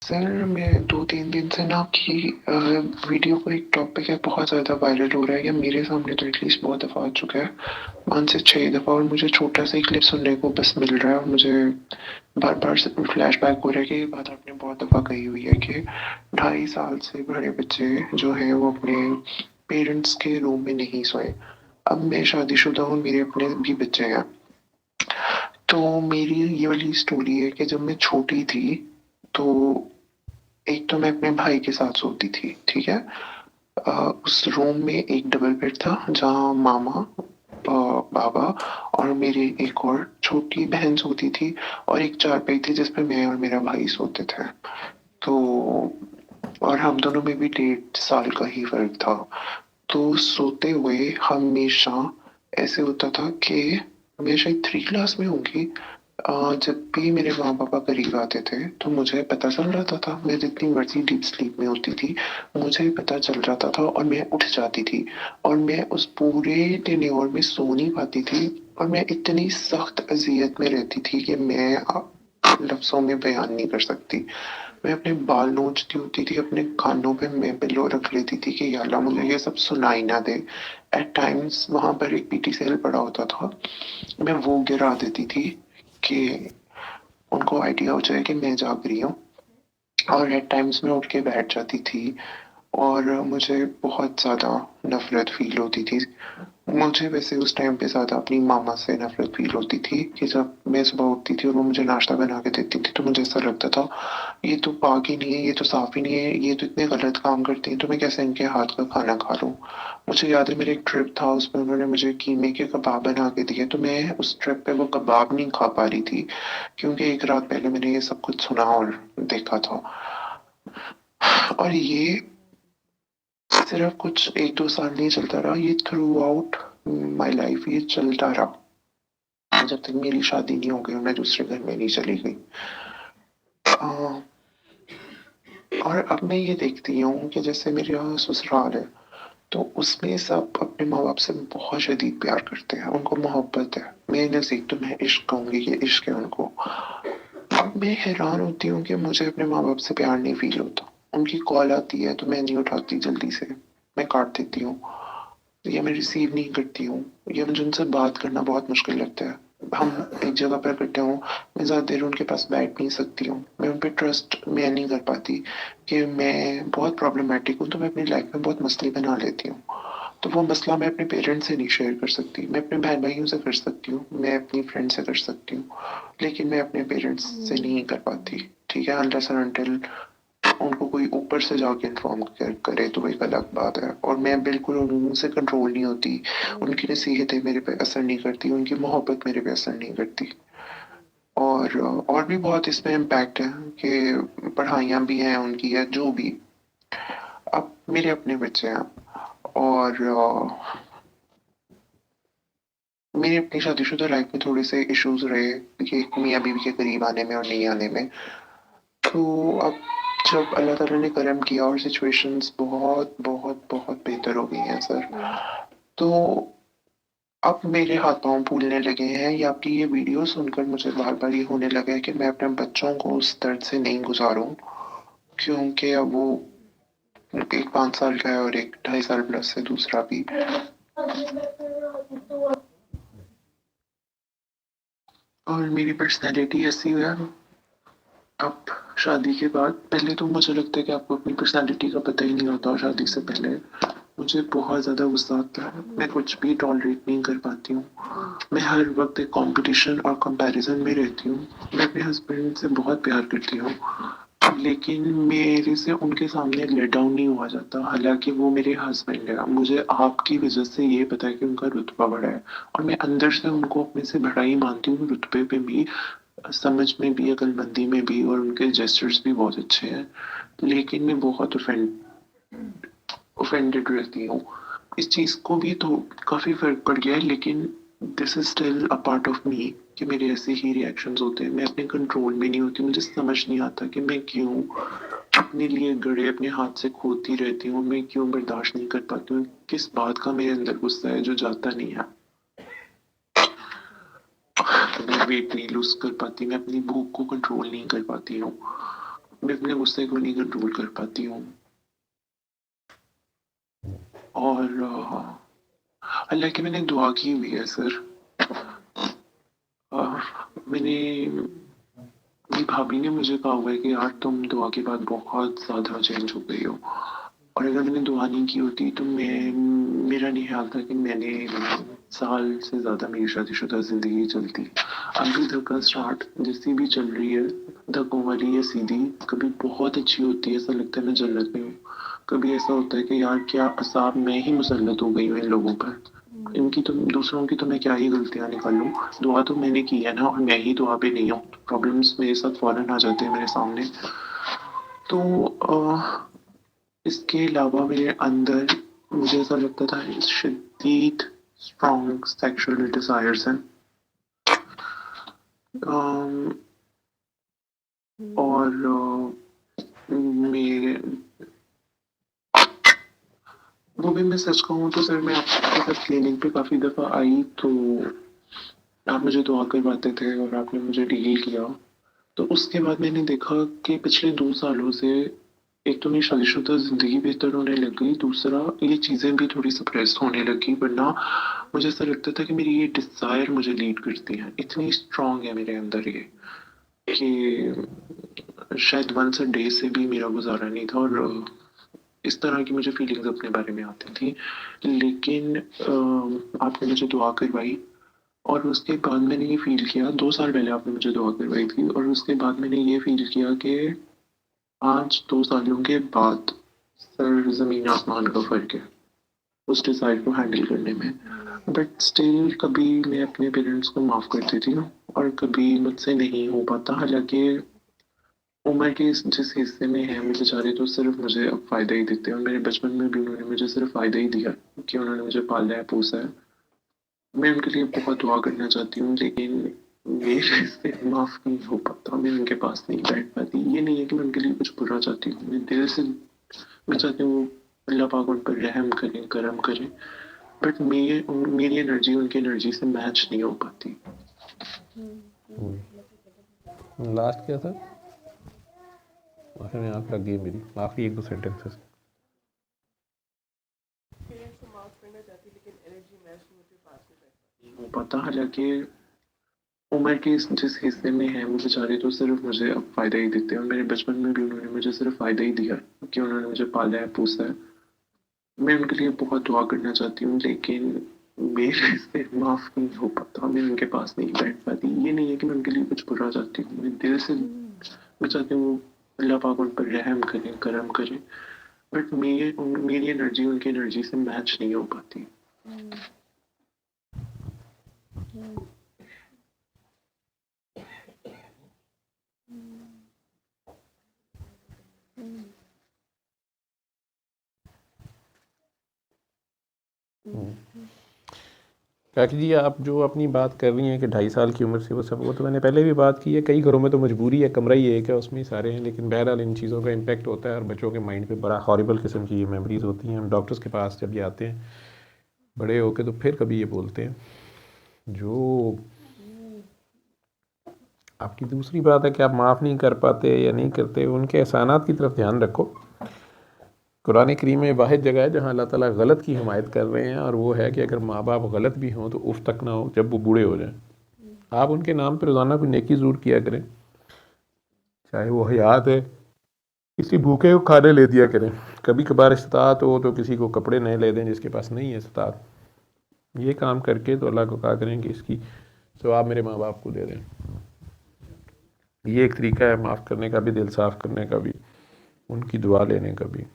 Sir, मैं 2-3 दिन से ना आपकी वीडियो को एक टॉपिक है बहुत ज़्यादा वायरल हो रहा है, या मेरे सामने तो एटलीस्ट बहुत दफ़ा आ चुका है, 5 से 6 दफ़ा। और मुझे छोटा सा ही क्लिप सुनने को बस मिल रहा है, और मुझे बार-बार से फ्लैशबैक हो रहा है कि ये बात आपने बहुत दफ़ा कही हुई है कि 2.5 साल से बड़े बच्चे जो हैं वो अपने पेरेंट्स के रूम में नहीं सोए। अब मैं शादीशुदा हूँ, मेरे अपने भी बच्चे हैं। तो मेरी ये वाली स्टोरी है कि जब मैं छोटी थी, तो एक तो मैं अपने भाई के साथ सोती थी, ठीक है? उस रूम में एक डबल बेड था जहाँ मामा, बाबा और मेरी एक और छोटी बहन सोती थी, और एक चारपाई थी जिसमें मैं और मेरा भाई सोते थे। तो और हम दोनों में भी 1.5 साल का ही फर्क था। तो सोते हुए हमेशा ऐसे होता था कि मैं शायद 3 क्लास में होंगी, जब भी मेरे माँ पापा करीब आते थे तो मुझे पता चल जाता था, मैं जितनी मर्जी डीप स्लीप में होती थी मुझे पता चल जाता था, और मैं उठ जाती थी, और मैं उस पूरे टेन्योर में सो नहीं पाती थी। और मैं इतनी सख्त अजियत में रहती थी कि मैं लफ्जों में बयान नहीं कर सकती। मैं अपने बाल नोचती होती थी, अपने कानों पे मैं पिलो रख लेती थी कि या अल्लाह मुझे ये सब सुनाई ना दे। एट टाइम्स वहां पर एक पीटी सेल पड़ा होता था, मैं वो गिरा देती थी कि उनको आइडिया हो जाए कि मैं जाग रही हूँ। और एट टाइम्स मैं उठ के बैठ जाती थी, और मुझे बहुत ज़्यादा नफरत फील होती थी। मुझे वैसे उस टाइम पे ज़्यादा अपनी मामा से नफरत फील होती थी कि जब मैं सुबह उठती थी और वो मुझे नाश्ता बना के देती थी तो मुझे ऐसा लगता था ये तो पाक ही नहीं है, ये तो साफ ही नहीं है, ये तो इतने गलत काम करती हैं, तो मैं कैसे इनके हाथ का खाना खा लूँ। मुझे याद है मेरा एक ट्रिप था, उसमें उन्होंने मुझे कीमे के कबाब बना के दिए, तो मैं उस ट्रिप पे वो कबाब नहीं खा पा रही थी क्योंकि एक रात पहले मैंने ये सब कुछ सुना और देखा था। और ये सिर्फ कुछ 1-2 साल नहीं चलता रहा, ये थ्रू आउट माई लाइफ ये चलता रहा, जब तक मेरी शादी नहीं हो गई और मैं दूसरे घर में नहीं चली गई। आ, और अब मैं ये देखती हूँ कि जैसे मेरे यहाँ ससुराल है, तो उसमें सब अपने माँ बाप से बहुत शदीद प्यार करते हैं, उनको मोहब्बत है। मैं नज़दीक तो मैं इश्क कहूंगी कि इश्क है उनको। अब मैं हैरान होती हूँ कि मुझे अपने माँ बाप से प्यार नहीं फील होता। उनकी कॉल आती है तो मैं नहीं उठाती जल्दी से, मैं काट देती हूँ, या मैं रिसीव नहीं करती हूँ, या मुझे उनसे बात करना बहुत मुश्किल लगता है। हम एक जगह पर इकट्ठे हों, मैं ज़्यादा देर उनके पास बैठ नहीं सकती हूँ, मैं उन पर ट्रस्ट मैं नहीं कर पाती कि मैं बहुत प्रॉब्लमेटिक हूँ, तो मैं अपनी लाइफ में बहुत मसले बना लेती हूँ। तो वो मसला मैं अपने पेरेंट्स से नहीं शेयर कर सकती, मैं अपने बहन भाइयों से कर सकती हूँ, मैं अपनी फ्रेंड से कर सकती हूँ, लेकिन मैं अपने पेरेंट्स से नहीं कर पाती। ठीक है, अनलेस एंड अनटिल उनको कोई ऊपर से जाके इन्फॉर्म करे तो एक अलग बात है। और मैं बिल्कुल उनसे कंट्रोल नहीं होती, उनकी नसीहतें मेरे पे असर नहीं करती, उनकी मोहब्बत मेरे पे असर नहीं करती। और भी बहुत इसमें इम्पैक्ट है कि पढ़ाइयाँ भी हैं उनकी, या जो भी। अब मेरे अपने बच्चे हैं, और मेरी अपनी शादीशुदा लाइफ में थोड़े से इश्यूज रहे कि मियाँ बीवी के करीब आने में और नहीं आने में। तो अब जब अल्लाह ताला ने करम किया और सिचुएशंस बहुत बहुत बहुत बेहतर हो गई हैं सर, तो अब मेरे हाथ पांव फूलने लगे हैं, या आपकी ये वीडियो सुनकर मुझे बार बार ये होने लगा है कि मैं अपने बच्चों को उस दर्द से नहीं गुजारूं, क्योंकि अब वो एक 5 साल का है और एक 2.5 साल प्लस है दूसरा भी। और मेरी पर्सनैलिटी ऐसी है अब शादी के बाद। पहले तो मुझे लगता है कि आपको अपनी पर्सनैलिटी का पता ही नहीं होता, और शादी से पहले मुझे बहुत ज़्यादा गुस्सा आता है, मैं कुछ भी टॉलरेट नहीं कर पाती हूँ। मैं हर वक्त एक कंपटीशन और कंपैरिजन में रहती हूँ। मैं अपने हस्बैंड से बहुत प्यार करती हूँ, लेकिन मेरे से उनके सामने लेट डाउन नहीं हुआ जाता, हालांकि वो मेरे हस्बैंड है। मुझे आपकी वजह से ये पता है कि उनका रुतबा बड़ा है, और मैं अंदर से उनको अपने से बड़ा ही मानती हूँ, रुतबे पे भी, समझ में भी, अक्लमंदी में भी, और उनके जेस्चर्स भी बहुत अच्छे हैं। लेकिन मैं बहुत ऑफेंडेड रहती हूँ। इस चीज़ को भी तो काफ़ी फर्क पड़ गया है, लेकिन this is still a part of me कि मेरे ऐसे ही रिएक्शंस होते हैं। मैं अपने कंट्रोल में नहीं होती, मुझे समझ नहीं आता कि मैं क्यों अपने लिए गड़े अपने हाथ से खोदती रहती हूँ, मैं क्यों बर्दाश्त नहीं कर पाती हूँ, किस बात का मेरे अंदर गुस्सा है जो जाता नहीं है। मैं वेट नहीं लूज कर पाती, मैं अपनी भूख को कंट्रोल नहीं कर पाती हूँ। मैं अपने गुस्से को नहीं कंट्रोल कर पाती हूँ। और हालांकि मैंने दुआ की हुई है सर। मैंने मेरी भाभी ने मुझे कहा हुआ है कि यार तुम दुआ के बाद बहुत ज़्यादा चेंज हो गई हो, और अगर मैंने दुआ नहीं की होती तो मेरा नहीं ख्याल था कि मैंने साल से ज़्यादा मेरी शादीशुदा ज़िंदगी चलती। अभी धक्का स्टार्ट जैसी भी चल रही है, धक्कों वाली या सीधी, कभी बहुत अच्छी होती है, ऐसा लगता है मैं जन्नत में हूँ। कभी ऐसा होता है कि यार क्या असाब मैं ही मुसल्लत हो गई हूँ इन लोगों पर। इनकी तो दूसरों की तो मैं क्या ही गलतियां निकाल लूँ, दुआ तो मैंने की है ना, और मैं ही दुआ पे नहीं हूँ। प्रॉब्लम्स मेरे साथ फौरन आ जाते हैं मेरे सामने। तो इसके अलावा मेरे अंदर मुझे ऐसा लगता था शदीद स्ट्रॉन्ग सेक्सुअल डिजायर्स हैं। अम, और मेरे वो भी मैं सच कहूँ तो सर मैं आपके साथ क्लिनिक पे काफ़ी दफ़ा आई तो आप मुझे दुआ करवाते थे और आपने मुझे डील किया। तो उसके बाद मैंने देखा कि पिछले 2 सालों से एक तो मेरी शादीशुदा ज़िंदगी बेहतर होने लग गई, दूसरा ये चीज़ें भी थोड़ी सप्रेस होने लगी। वरना मुझे ऐसा लगता था कि मेरी ये डिज़ायर मुझे लीड करती है, इतनी स्ट्रांग है मेरे अंदर ये कि शायद वंस अ डे से भी मेरा गुजारा नहीं था। और इस तरह की मुझे फीलिंग्स अपने बारे में आती थी। लेकिन आपने मुझे दुआ करवाई और उसके बाद मैंने ये फील किया, 2 साल पहले आपने मुझे दुआ करवाई थी और उसके बाद मैंने ये फील किया कि आज 2 सालों के बाद सर जमीन आसमान का फर्क है उस डिजायर को हैंडल करने में। बट स्टिल कभी मैं अपने पेरेंट्स को माफ कर देती हूँ और कभी मुझसे नहीं हो पाता। हालांकि उम्र के जिस हिस्से में है वो बेचारे तो सिर्फ मुझे अब फायदा ही देते हैं, और मेरे बचपन में भी उन्होंने मुझे सिर्फ फायदा ही दिया कि उन्होंने मुझे पाला है पोसा है। मैं उनके लिए बहुत दुआ करना चाहती हूँ लेकिन मेरे से माफ नहीं हो पाता, मैं उनके पास नहीं बैठ पाती। ये नहीं है कि मैं उनके लिए कुछ बुरा चाहती हूँ, मैं दिल से मैं चाहती हूँ अल्लाह पाक उन पर रहम करे, करम करे। बट मेरी एनर्जी उनकी एनर्जी से मैच नहीं हो पाती। लास्ट क्या था? आखिर में आँख लग गई मेरी, आखिरी 1-2 सेंटेंसेस। हो पाता, हालांकि उम्र के जिस हिस्से में है वो बेचारे तो सिर्फ मुझे अब फायदा ही देते हैं, और मेरे बचपन में भी उन्होंने मुझे सिर्फ फायदा ही दिया कि उन्होंने मुझे पाला है पोसा है। मैं उनके लिए बहुत दुआ करना चाहती हूँ लेकिन मेरे से माफ नहीं हो पाता, मैं उनके पास नहीं बैठ पाती। ये नहीं है कि मैं उनके लिए कुछ बुरा चाहती हूँ, मैं दिल से मैं चाहती हूँ अल्लाह पाक उन पर रहम करे, करम करे। बट मेरी एनर्जी उनकी एनर्जी से मैच नहीं हो पाती। काकी जी, आप जो अपनी बात कर रही हैं कि 2.5 साल की उम्र से वो सब, वो तो मैंने पहले भी बात की है। कई घरों में तो मजबूरी है, कमरा ही एक है, उसमें ही सारे हैं। लेकिन बहरहाल इन चीज़ों का इम्पैक्ट होता है और बच्चों के माइंड पे बड़ा हॉरिबल किस्म की ये मेमोरीज़ होती हैं। हम डॉक्टर्स के पास जब ये आते हैं बड़े होके तो फिर कभी ये बोलते हैं। जो आपकी दूसरी बात है कि आप माफ़ नहीं कर पाते या नहीं करते, उनके एहसानात की तरफ ध्यान रखो। कुरान करीम में वाहिद जगह है जहाँ अल्लाह ताला गलत की हिमायत कर रहे हैं, और वो है कि अगर माँ बाप गलत भी हों तो उफ तक ना हो जब वो बूढ़े हो जाएं। आप उनके नाम पर रोज़ाना कोई नेकी ज़रूर किया करें, चाहे वो हयात है, किसी भूखे को खाने ले दिया करें। कभी कभार इस्तात हो तो किसी को कपड़े नए ले दें जिसके पास नहीं है इस्तात। ये काम करके तो अल्लाह को कहा करें कि इसकी सवाब मेरे माँ बाप को दे दें। ये एक तरीका है माफ़ करने का भी, दिल साफ़ करने का भी, उनकी दुआ लेने का भी।